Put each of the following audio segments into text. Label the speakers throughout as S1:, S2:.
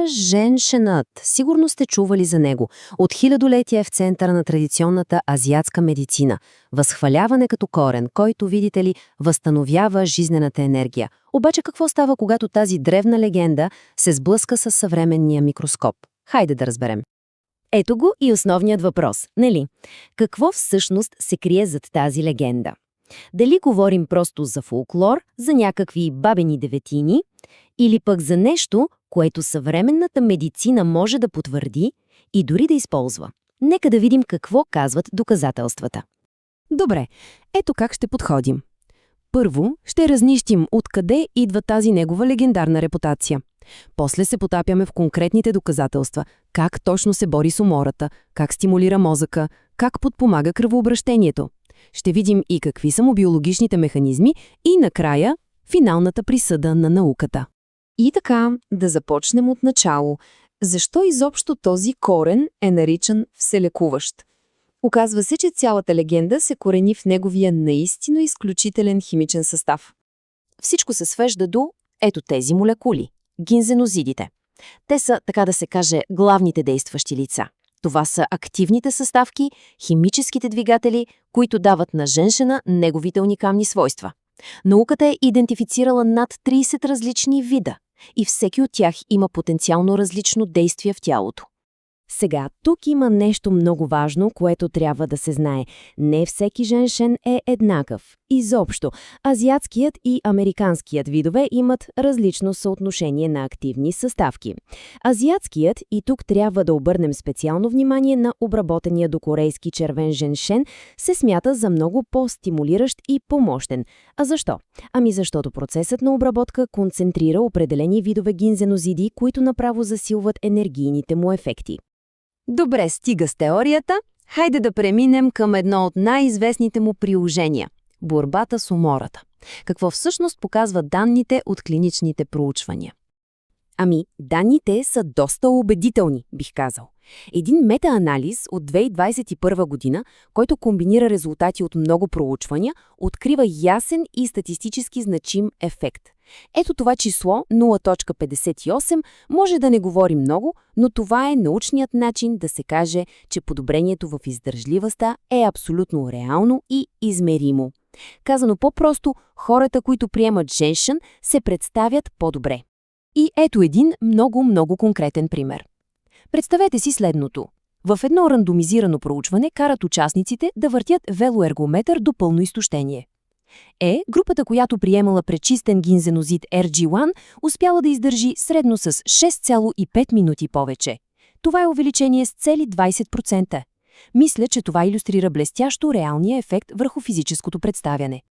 S1: Женшенът. Сигурно сте чували за него. От хилядолетия е в центъра на традиционната азиатска медицина. Възхваляване като корен, който, видите ли, възстановява жизнената енергия. Обаче какво става, когато тази древна легенда се сблъска с съвременния микроскоп? Хайде да разберем.
S2: Ето го и основният въпрос, нали? Какво всъщност се крие зад тази легенда? Дали говорим просто за фолклор, за някакви бабени деветини, или пък за нещо, което съвременната медицина може да потвърди и дори да използва? Нека да видим какво казват доказателствата.
S3: Добре, ето как ще подходим. Първо, ще разнищим откъде идва тази негова легендарна репутация. После се потапяме в конкретните доказателства, как точно се бори с умората, как стимулира мозъка, как подпомага кръвообращението. Ще видим и какви са му биологичните механизми и накрая финалната присъда на науката.
S4: И така, да започнем от начало. Защо изобщо този корен е наричан вселекуващ? Оказва се, че цялата легенда се корени в неговия наистина изключителен химичен състав.
S1: Всичко се свежда до ето тези молекули – гинзенозидите. Те са, така да се каже, главните действащи лица. Това са активните съставки, химическите двигатели, които дават на женшена неговите уникални свойства. Науката е идентифицирала над 30 различни вида и всеки от тях има потенциално различно действие в тялото.
S2: Сега, тук има нещо много важно, което трябва да се знае. Не всеки женшен е еднакъв. Изобщо, азиатският и американският видове имат различно съотношение на активни съставки. Азиатският, и тук трябва да обърнем специално внимание на обработения до корейски червен женшен, се смята за много по-стимулиращ и по-мощен. А защо? Защото процесът на обработка концентрира определени видове гинзенозиди, които направо засилват енергийните му ефекти.
S1: Добре, стига с теорията. Хайде да преминем към едно от най-известните му приложения – борбата с умората. Какво всъщност показват данните от клиничните проучвания?
S2: Данните са доста убедителни, бих казал. Един метаанализ от 2021 година, който комбинира резултати от много проучвания, открива ясен и статистически значим ефект. Ето това число 0.58 може да не говори много, но това е научният начин да се каже, че подобрението в издържливостта е абсолютно реално и измеримо. Казано по-просто, хората, които приемат женшен, се представят по-добре. И ето един много конкретен пример. Представете си следното. В едно рандомизирано проучване карат участниците да въртят велоергометър до пълно изтощение. Групата, която приемала пречистен гинзенозид RG1, успяла да издържи средно с 6,5 минути повече. Това е увеличение с цели 20%. Мисля, че това илюстрира блестящо реалния ефект върху физическото представяне.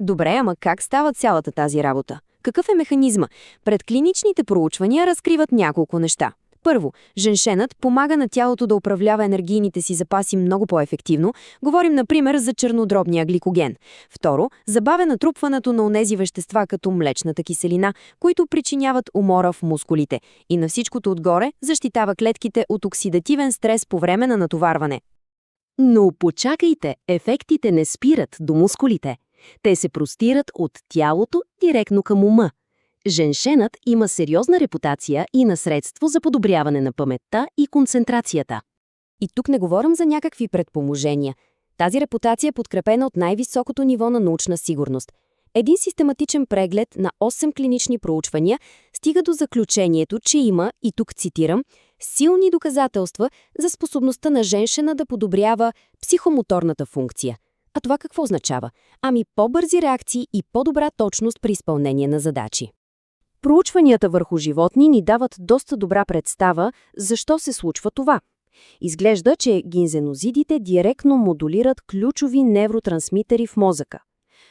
S4: Добре, ама как става цялата тази работа? Какъв е механизма? Предклиничните проучвания разкриват няколко неща. Първо, женшенът помага на тялото да управлява енергийните си запаси много по-ефективно. Говорим, например, за чернодробния гликоген. Второ, забавя натрупването на онези вещества като млечната киселина, които причиняват умора в мускулите. И на всичкото отгоре защитава клетките от оксидативен стрес по време на натоварване.
S1: Но почакайте, ефектите не спират до мускулите. Те се простират от тялото директно към ума. Женшенът има сериозна репутация и на средство за подобряване на паметта и концентрацията.
S2: И тук не говорим за някакви предположения. Тази репутация е подкрепена от най-високото ниво на научна сигурност. Един систематичен преглед на 8 клинични проучвания стига до заключението, че има, и тук цитирам, силни доказателства за способността на женшена да подобрява психомоторната функция. А това какво означава? По-бързи реакции и по-добра точност при изпълнение на задачи.
S1: Проучванията върху животни ни дават доста добра представа защо се случва това. Изглежда, че гинзенозидите директно модулират ключови невротрансмитери в мозъка.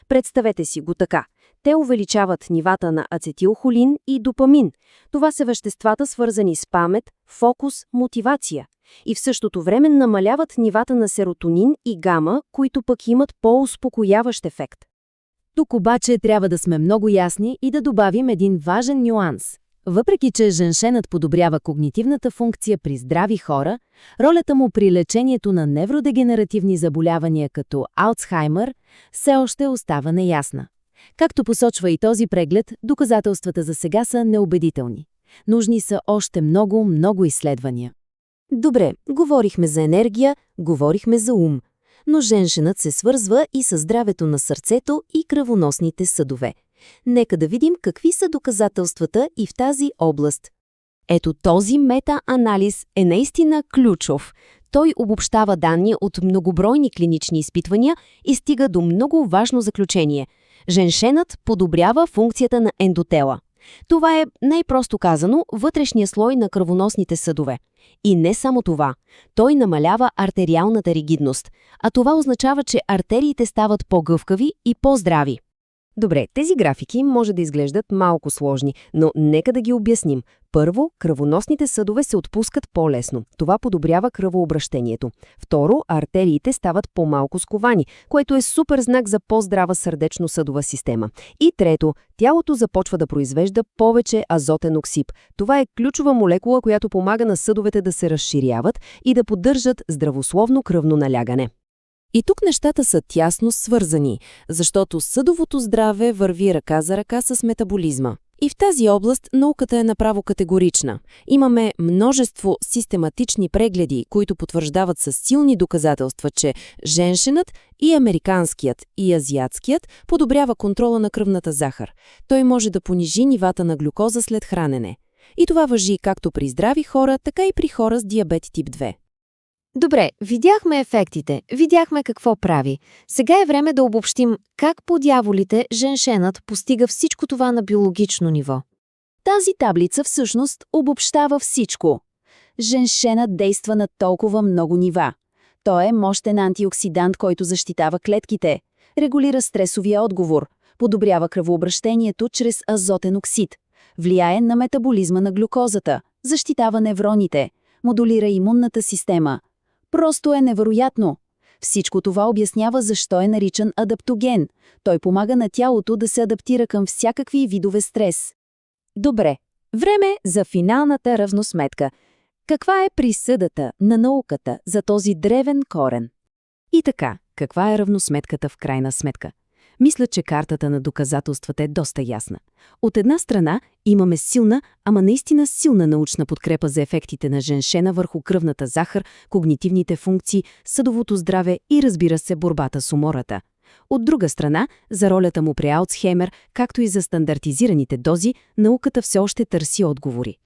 S1: Представете си го така. Те увеличават нивата на ацетилхолин и допамин. Това са веществата, свързани с памет, фокус, мотивация. И в същото време намаляват нивата на серотонин и гама, които пък имат по-успокояващ ефект.
S2: Тук обаче трябва да сме много ясни и да добавим един важен нюанс. Въпреки че женшенът подобрява когнитивната функция при здрави хора, ролята му при лечението на невродегенеративни заболявания като Алцхаймер все още остава неясна. Както посочва и този преглед, доказателствата за сега са неубедителни.
S3: Нужни са още много, много изследвания.
S1: Добре, говорихме за енергия, говорихме за ум. Но женшенът се свързва и със здравето на сърцето и кръвоносните съдове. Нека да видим какви са доказателствата и в тази област.
S2: Ето този мета-анализ е наистина ключов. Той обобщава данни от многобройни клинични изпитвания и стига до много важно заключение. Женшенът подобрява функцията на ендотела. Това е, най-просто казано, вътрешния слой на кръвоносните съдове. И не само това. Той намалява артериалната ригидност, а това означава, че артериите стават по-гъвкави и по-здрави.
S1: Добре, тези графики може да изглеждат малко сложни, но нека да ги обясним. Първо, кръвоносните съдове се отпускат по-лесно. Това подобрява кръвообращението. Второ, артериите стават по-малко сковани, което е супер знак за по-здрава сърдечно-съдова система. И трето, тялото започва да произвежда повече азотен оксид. Това е ключова молекула, която помага на съдовете да се разширяват и да поддържат здравословно кръвно налягане.
S2: И тук нещата са тясно свързани, защото съдовото здраве върви ръка за ръка с метаболизма. И в тази област науката е направо категорична. Имаме множество систематични прегледи, които потвърждават със силни доказателства, че женшенът и американският, и азиатският подобрява контрола на кръвната захар. Той може да понижи нивата на глюкоза след хранене. И това важи както при здрави хора, така и при хора с диабет тип 2.
S4: Добре, видяхме ефектите, видяхме какво прави. Сега е време да обобщим как по дяволите женшенът постига всичко това на биологично ниво.
S1: Тази таблица всъщност обобщава всичко. Женшенът действа на толкова много нива. Той е мощен антиоксидант, който защитава клетките, регулира стресовия отговор, подобрява кръвообращението чрез азотен оксид, влияе на метаболизма на глюкозата, защитава невроните, модулира имунната система. Просто е невероятно. Всичко това обяснява защо е наричан адаптоген. Той помага на тялото да се адаптира към всякакви видове стрес. Добре, време за финалната равносметка. Каква е присъдата на науката за този древен корен?
S3: И така, каква е равносметката в крайна сметка? Мисля, че картата на доказателствата е доста ясна. От една страна имаме силна, ама наистина силна научна подкрепа за ефектите на женшена върху кръвната захар, когнитивните функции, съдовото здраве и, разбира се, борбата с умората. От друга страна, за ролята му при Алцхеймер, както и за стандартизираните дози, науката все още търси отговори.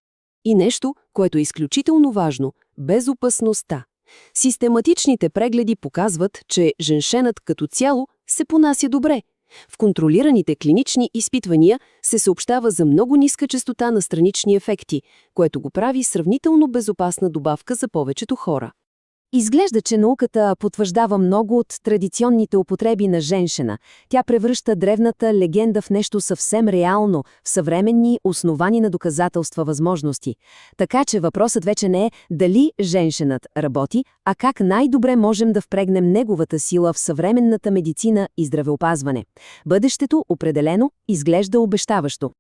S2: И нещо, което е изключително важно – безопасността. Систематичните прегледи показват, че женшенът като цяло се понася добре. В контролираните клинични изпитвания се съобщава за много ниска честота на странични ефекти, което го прави сравнително безопасна добавка за повечето хора.
S1: Изглежда, че науката потвърждава много от традиционните употреби на женшена. Тя превръща древната легенда в нещо съвсем реално, в съвременни, основани на доказателства възможности. Така че въпросът вече не е дали женшенът работи, а как най-добре можем да впрегнем неговата сила в съвременната медицина и здравеопазване. Бъдещето определено изглежда обещаващо.